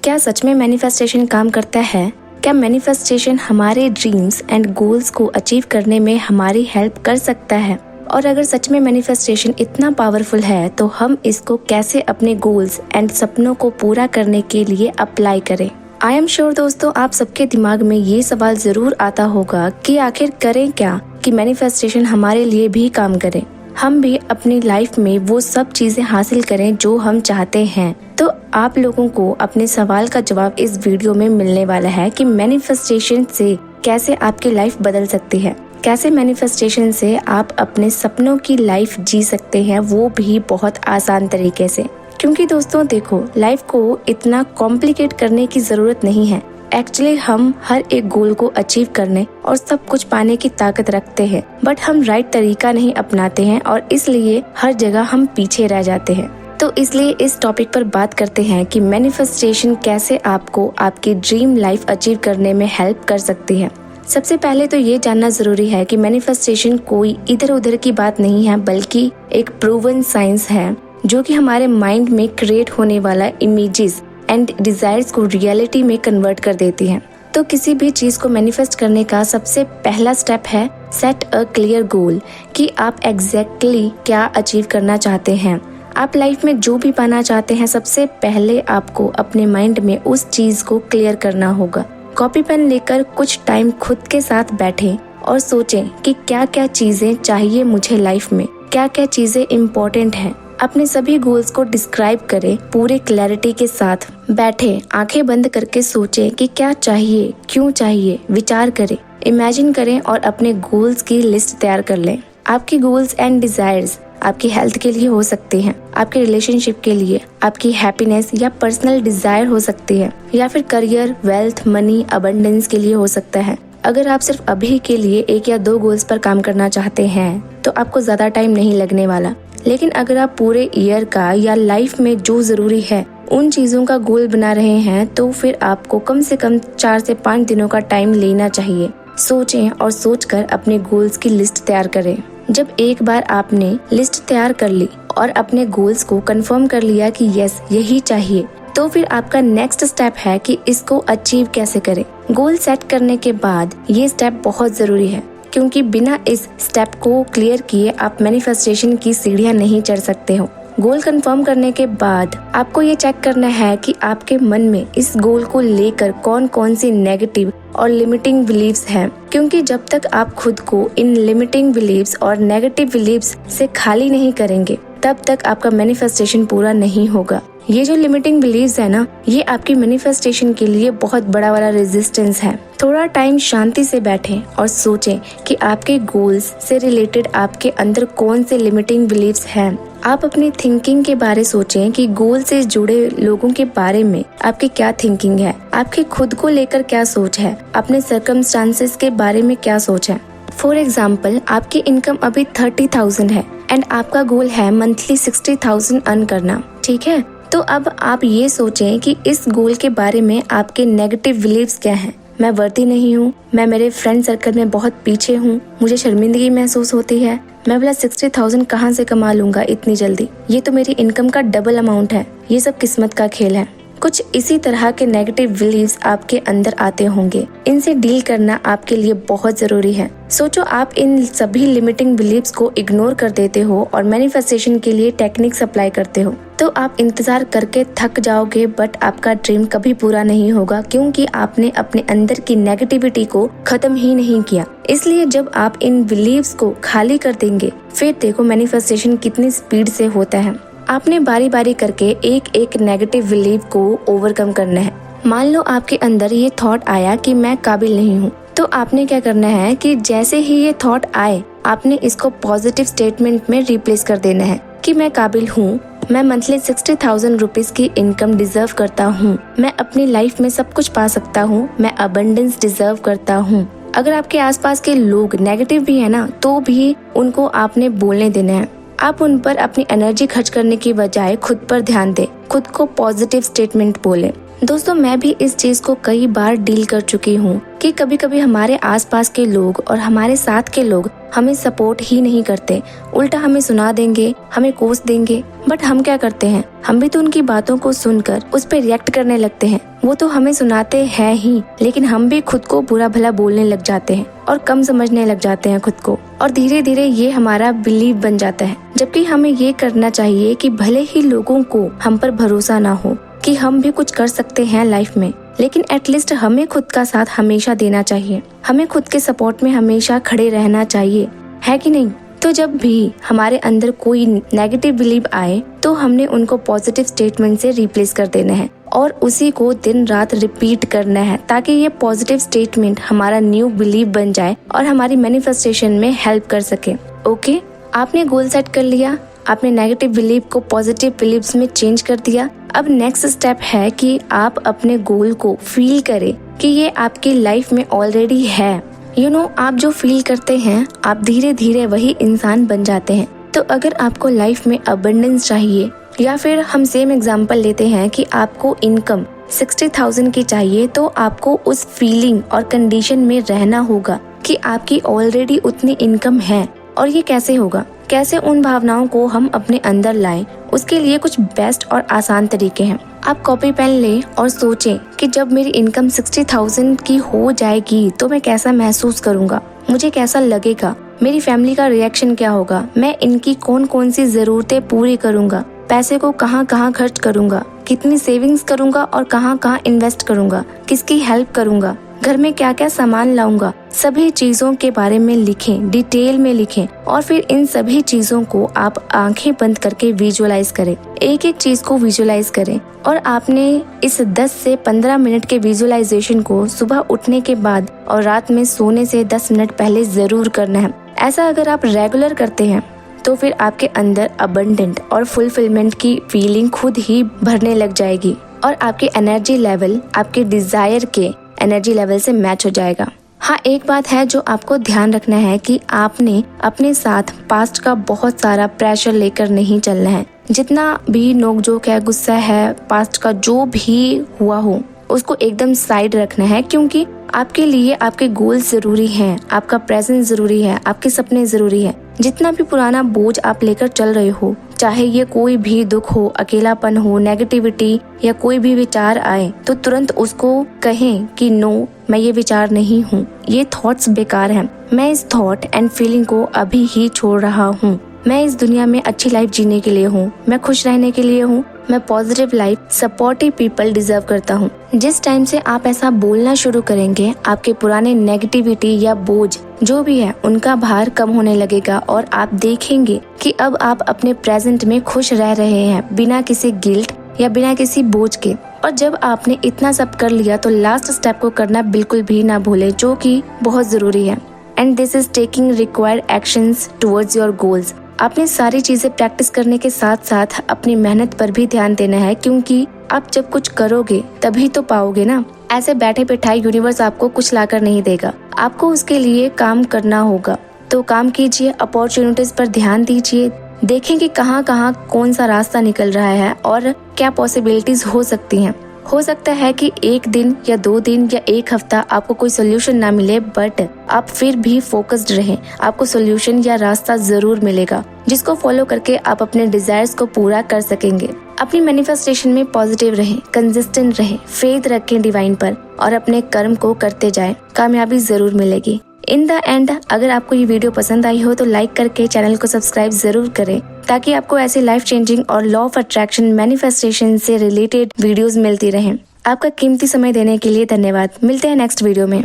क्या सच में मैनिफेस्टेशन काम करता है? क्या मैनिफेस्टेशन हमारे ड्रीम्स एंड गोल्स को अचीव करने में हमारी हेल्प कर सकता है? और अगर सच में मैनिफेस्टेशन इतना पावरफुल है तो हम इसको कैसे अपने गोल्स एंड सपनों को पूरा करने के लिए अप्लाई करें? आई एम श्योर दोस्तों, आप सबके दिमाग में ये सवाल जरूर आता होगा कि आखिर करें क्या कि मैनिफेस्टेशन हमारे लिए भी काम करे, हम भी अपनी लाइफ में वो सब चीजें हासिल करें जो हम चाहते हैं। तो आप लोगों को अपने सवाल का जवाब इस वीडियो में मिलने वाला है कि मैनिफेस्टेशन से कैसे आपकी लाइफ बदल सकती है, कैसे मैनिफेस्टेशन से आप अपने सपनों की लाइफ जी सकते हैं, वो भी बहुत आसान तरीके से। क्योंकि दोस्तों देखो, लाइफ को इतना कॉम्प्लिकेट करने की जरूरत नहीं है। एक्चुअली हम हर एक गोल को अचीव करने और सब कुछ पाने की ताकत रखते हैं, बट हम राइट तरीका नहीं अपनाते हैं और इसलिए हर जगह हम पीछे रह जाते हैं। तो इसलिए इस टॉपिक पर बात करते हैं कि मैनिफेस्टेशन कैसे आपको आपकी ड्रीम लाइफ अचीव करने में हेल्प कर सकती है। सबसे पहले तो ये जानना जरूरी है कि मैनिफेस्टेशन कोई इधर उधर की बात नहीं है, बल्कि एक प्रूवन साइंस है जो कि हमारे माइंड में क्रिएट होने वाला इमेजेस एंड डिजायर्स को रियलिटी में कन्वर्ट कर देती है। तो किसी भी चीज को मैनिफेस्ट करने का सबसे पहला स्टेप है सेट अ क्लियर गोल, कि आप एग्जैक्टली क्या अचीव करना चाहते हैं। आप लाइफ में जो भी पाना चाहते हैं, सबसे पहले आपको अपने माइंड में उस चीज को क्लियर करना होगा। कॉपी पेन लेकर कुछ टाइम खुद के साथ बैठें और सोचें कि क्या क्या चीजें चाहिए मुझे लाइफ में, क्या क्या चीजें इम्पोर्टेंट हैं। अपने सभी गोल्स को डिस्क्राइब करें, पूरे क्लैरिटी के साथ बैठे, आंखें बंद करके सोचें कि क्या चाहिए, क्यों चाहिए, विचार करें, इमेजिन करें और अपने गोल्स की लिस्ट तैयार कर लें। आपकी गोल्स एंड डिजायर्स आपकी हेल्थ के लिए हो सकती हैं, आपके रिलेशनशिप के लिए, आपकी हैप्पीनेस या पर्सनल डिजायर हो सकती है, या फिर करियर, वेल्थ, मनी, अबंडेंस के लिए हो सकता है। अगर आप सिर्फ अभी के लिए 1 या 2 गोल्स पर काम करना चाहते हैं तो आपको ज्यादा टाइम नहीं लगने वाला। लेकिन अगर आप पूरे ईयर का या लाइफ में जो जरूरी है उन चीजों का गोल बना रहे हैं तो फिर आपको कम से कम 4 से 5 दिनों का टाइम लेना चाहिए। सोचें और सोचकर अपने गोल्स की लिस्ट तैयार करें। जब एक बार आपने लिस्ट तैयार कर ली और अपने गोल्स को कंफर्म कर लिया कि यस यही चाहिए, तो फिर आपका नेक्स्ट स्टेप है कि इसको अचीव कैसे करें। गोल सेट करने के बाद ये स्टेप बहुत जरूरी है, क्योंकि बिना इस स्टेप को क्लियर किए आप मैनिफेस्टेशन की सीढ़ियां नहीं चढ़ सकते हो। गोल कंफर्म करने के बाद आपको ये चेक करना है कि आपके मन में इस गोल को लेकर कौन कौन सी नेगेटिव और लिमिटिंग बिलीव्स हैं, क्योंकि जब तक आप खुद को इन लिमिटिंग बिलीव्स और नेगेटिव बिलीव्स से खाली नहीं करेंगे तब तक आपका मैनिफेस्टेशन पूरा नहीं होगा। ये जो लिमिटिंग बिलीव्स है ना, ये आपकी मैनिफेस्टेशन के लिए बहुत बड़ा वाला रेजिस्टेंस है। थोड़ा टाइम शांति से बैठें और सोचें कि आपके गोल्स से रिलेटेड आपके अंदर कौन से लिमिटिंग बिलीव्स हैं। आप अपनी थिंकिंग के बारे सोचें कि गोल से जुड़े लोगों के बारे में आपकी क्या थिंकिंग है, आपके खुद को लेकर क्या सोच है, अपने सर्कमस्टांसेस के बारे में क्या सोच है। फॉर एग्जाम्पल, आपकी इनकम अभी 30,000 है एंड आपका गोल है मंथली 60,000 अर्न करना, ठीक है? तो अब आप ये सोचें कि इस गोल के बारे में आपके नेगेटिव बिलीव्स क्या हैं। मैं वर्दी नहीं हूँ, मैं मेरे फ्रेंड सर्कल में बहुत पीछे हूँ, मुझे शर्मिंदगी महसूस होती है, मैं भला 60,000 कहाँ से कमा लूंगा इतनी जल्दी, ये तो मेरी इनकम का डबल अमाउंट है, ये सब किस्मत का खेल है। कुछ इसी तरह के नेगेटिव बिलीव्स आपके अंदर आते होंगे। इनसे डील करना आपके लिए बहुत जरूरी है। सोचो आप इन सभी लिमिटिंग बिलीव्स को इग्नोर कर देते हो और मैनिफेस्टेशन के लिए टेक्निक्स अप्लाई करते हो, तो आप इंतजार करके थक जाओगे, बट आपका ड्रीम कभी पूरा नहीं होगा, क्योंकि आपने अपने अंदर की नेगेटिविटी को खत्म ही नहीं किया। इसलिए जब आप इन बिलीव्स को खाली कर देंगे, फिर देखो मैनिफेस्टेशन कितनी स्पीड से होता है। आपने बारी बारी करके एक एक नेगेटिव बिलीव को ओवरकम करना है। मान लो आपके अंदर ये थॉट आया कि मैं काबिल नहीं हूँ, तो आपने क्या करना है कि जैसे ही ये थॉट आए आपने इसको पॉजिटिव स्टेटमेंट में रिप्लेस कर देना है कि मैं काबिल हूँ, मैं मंथली 60,000 रुपीज की इनकम डिजर्व करता हूँ, मैं अपनी लाइफ में सब कुछ पा सकता हूँ, मैं अबंडेंस डिजर्व करता हूँ। अगर आपके आसपास के लोग नेगेटिव भी है ना, तो भी उनको आपने बोलने देना है। आप उन पर अपनी एनर्जी खर्च करने की बजाय खुद पर ध्यान दें, खुद को पॉजिटिव स्टेटमेंट बोलें। दोस्तों मैं भी इस चीज को कई बार डील कर चुकी हूँ कि कभी कभी हमारे आसपास के लोग और हमारे साथ के लोग हमें सपोर्ट ही नहीं करते, उल्टा हमें सुना देंगे, हमें कोस देंगे। बट हम क्या करते हैं, हम भी तो उनकी बातों को सुनकर उस पर रिएक्ट करने लगते हैं। वो तो हमें सुनाते हैं ही, लेकिन हम भी खुद को बुरा भला बोलने लग जाते हैं और कम समझने लग जाते हैं खुद को, और धीरे धीरे ये हमारा बिलीव बन जाता है। जबकि हमें ये करना चाहिए कि भले ही लोगों को हम पर भरोसा ना हो कि हम भी कुछ कर सकते हैं लाइफ में, लेकिन एटलीस्ट हमें खुद का साथ हमेशा देना चाहिए, हमें खुद के सपोर्ट में हमेशा खड़े रहना चाहिए, है कि नहीं। तो जब भी हमारे अंदर कोई नेगेटिव बिलीव आए तो हमने उनको पॉजिटिव स्टेटमेंट से रिप्लेस कर देना है और उसी को दिन रात रिपीट करना है, ताकि ये पॉजिटिव स्टेटमेंट हमारा न्यू बिलीव बन जाए और हमारी मैनिफेस्टेशन में हेल्प कर सके। ओके, आपने गोल सेट कर लिया, आपने नेगेटिव बिलीव को पॉजिटिव बिलीव्स में चेंज कर दिया। अब नेक्स्ट स्टेप है कि आप अपने गोल को फील करें कि ये आपकी लाइफ में ऑलरेडी है। आप जो फील करते हैं आप धीरे धीरे वही इंसान बन जाते हैं। तो अगर आपको लाइफ में अबंडेंस चाहिए, या फिर हम सेम एग्जांपल लेते हैं कि आपको इनकम 60,000 की चाहिए, तो आपको उस फीलिंग और कंडीशन में रहना होगा कि आपकी ऑलरेडी उतनी इनकम है। और ये कैसे होगा, कैसे उन भावनाओं को हम अपने अंदर लाएं, उसके लिए कुछ बेस्ट और आसान तरीके हैं। आप कॉपी पेन लें और सोचें कि जब मेरी इनकम 60,000 की हो जाएगी तो मैं कैसा महसूस करूंगा, मुझे कैसा लगेगा, मेरी फैमिली का रिएक्शन क्या होगा, मैं इनकी कौन कौन सी जरूरतें पूरी करूंगा, पैसे को कहाँ कहाँ खर्च करूंगा, कितनी सेविंग्स करूंगा और कहाँ कहाँ इन्वेस्ट करूंगा, किसकी हेल्प करूंगा, घर में क्या क्या सामान लाऊंगा। सभी चीजों के बारे में लिखें, डिटेल में लिखें, और फिर इन सभी चीजों को आप आंखें बंद करके विजुअलाइज करें। एक एक चीज को विजुअलाइज करें, और आपने इस 10 से 15 मिनट के विजुअलाइजेशन को सुबह उठने के बाद और रात में सोने से 10 मिनट पहले जरूर करना है। ऐसा अगर आप रेगुलर करते हैं तो फिर आपके अंदर अबंडेंट और फुलफिलमेंट की फीलिंग खुद ही भरने लग जाएगी, और आपकी एनर्जी लेवल आपके डिजायर के एनर्जी लेवल से मैच हो जाएगा। हाँ, एक बात है जो आपको ध्यान रखना है कि आपने अपने साथ पास्ट का बहुत सारा प्रेशर लेकर नहीं चलना है। जितना भी नोकझोंक है, गुस्सा है, पास्ट का जो भी हुआ हो उसको एकदम साइड रखना है, क्योंकि आपके लिए आपके गोल्स जरूरी हैं, आपका प्रेजेंस जरूरी है, आपके सपने जरूरी है। जितना भी पुराना बोझ आप लेकर चल रहे हो, चाहे ये कोई भी दुख हो, अकेलापन हो, नेगेटिविटी या कोई भी विचार आए, तो तुरंत उसको कहें कि नो, मैं ये विचार नहीं हूँ, ये थॉट्स बेकार हैं, मैं इस थॉट एंड फीलिंग को अभी ही छोड़ रहा हूँ। मैं इस दुनिया में अच्छी लाइफ जीने के लिए हूँ, मैं खुश रहने के लिए हूँ, मैं positive life, supportive people deserve करता हूँ। जिस टाइम से आप ऐसा बोलना शुरू करेंगे, आपके पुराने नेगेटिविटी या बोझ जो भी है उनका भार कम होने लगेगा, और आप देखेंगे कि अब आप अपने प्रेजेंट में खुश रह रहे हैं, बिना किसी गिल्ट या बिना किसी बोझ के। और जब आपने इतना सब कर लिया तो लास्ट स्टेप को करना बिल्कुल भी ना भूले, जो कि बहुत जरूरी है। And this is taking required actions towards your goals. आपने सारी चीजें प्रैक्टिस करने के साथ साथ अपनी मेहनत पर भी ध्यान देना है, क्योंकि आप जब कुछ करोगे तभी तो पाओगे ना। ऐसे बैठे बैठाए यूनिवर्स आपको कुछ लाकर नहीं देगा, आपको उसके लिए काम करना होगा। तो काम कीजिए, अपॉर्चुनिटीज पर ध्यान दीजिए, देखें कि कहाँ कहाँ कौन सा रास्ता निकल रहा है और क्या पॉसिबिलिटीज हो सकती हैं। हो सकता है कि एक दिन या 2 दिन या एक हफ्ता आपको कोई सोल्यूशन ना मिले, बट आप फिर भी फोकस्ड रहें, आपको सोल्यूशन या रास्ता जरूर मिलेगा, जिसको फॉलो करके आप अपने डिजायर्स को पूरा कर सकेंगे। अपनी मैनिफेस्टेशन में पॉजिटिव रहें, कंसिस्टेंट रहें, फेथ रखें डिवाइन पर, और अपने कर्म को करते जाएं, कामयाबी जरूर मिलेगी। इन द एंड, अगर आपको ये वीडियो पसंद आई हो तो लाइक करके चैनल को सब्सक्राइब जरूर करें, ताकि आपको ऐसे लाइफ चेंजिंग और लॉ ऑफ अट्रैक्शन, मैनिफेस्टेशन से रिलेटेड वीडियोस मिलती रहें। आपका कीमती समय देने के लिए धन्यवाद। मिलते हैं नेक्स्ट वीडियो में।